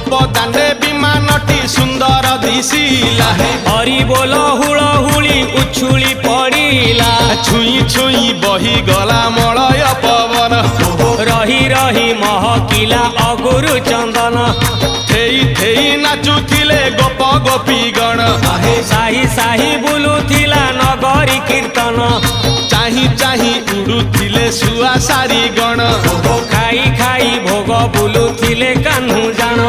गोप दांडे विमानटी सुंदर दिशिला हरि बोल हुलहुली उछुली पड़िला छुई छुई बही गला मलय पवन रही रही महकिला अगुरु चंदन थेई थेई नाचुथिले गोप गोपी गण साही साही बुलुथिला नगरी कीर्तन चाही चाही उड़ुथिले सुआ सारी गण खाई खाई भोग बुलुथिले कान्हू जान